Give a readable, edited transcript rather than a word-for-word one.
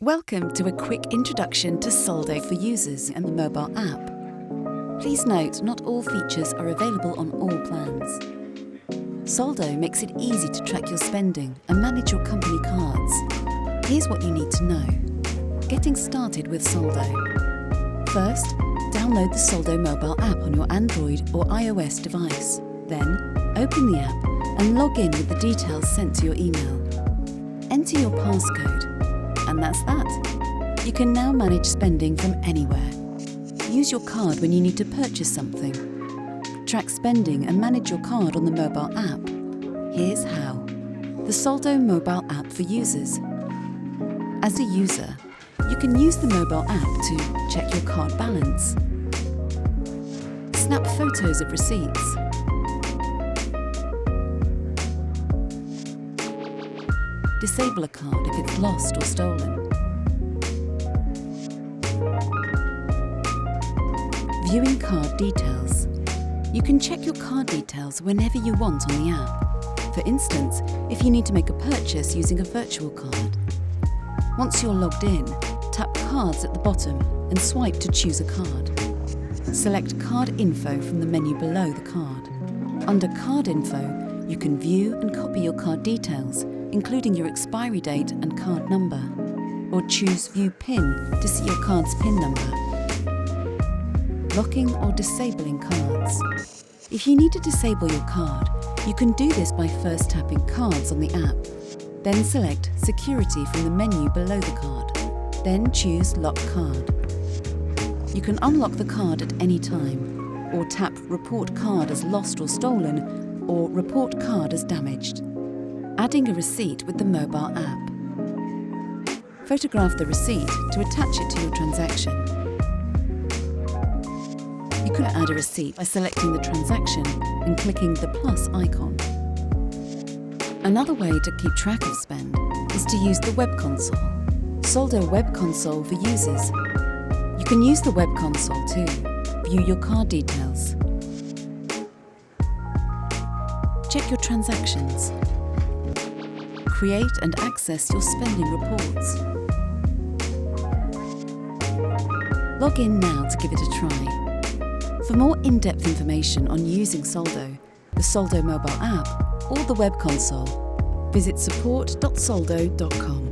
Welcome to a quick introduction to Soldo for users and the mobile app. Please note, not all features are available on all plans. Soldo makes it easy to track your spending and manage your company cards. Here's what you need to know. Getting started with Soldo. First, download the Soldo mobile app on your Android or iOS device. Then, open the app and log in with the details sent to your email. Enter your passcode. And that's that. You can now manage spending from anywhere. Use your card when you need to purchase something. Track spending and manage your card on the mobile app. Here's how. The Soldo mobile app for users. As a user, you can use the mobile app to check your card balance, snap photos of receipts, disable a card if it's lost or stolen, viewing card details. You can check your card details whenever you want on the app. For instance, if you need to make a purchase using a virtual card. Once you're logged in, tap Cards at the bottom and swipe to choose a card. Select Card Info from the menu below the card. Under Card Info, you can view and copy your card details, including your expiry date and card number, or choose View PIN to see your card's PIN number. Locking or disabling cards. If you need to disable your card, you can do this by first tapping Cards on the app, then select Security from the menu below the card, then choose Lock Card. You can unlock the card at any time, or tap Report Card as lost or stolen, or Report Card as damaged. Adding a receipt with the mobile app. Photograph the receipt to attach it to your transaction. You can add a receipt by selecting the transaction and clicking the plus icon. Another way to keep track of spend is to use the web console. Soldo Web Console for users. You can use the web console to view your card details, check your transactions, create and access your spending reports. Log in now to give it a try. For more in-depth information on using Soldo, the Soldo mobile app, or the web console, visit support.soldo.com.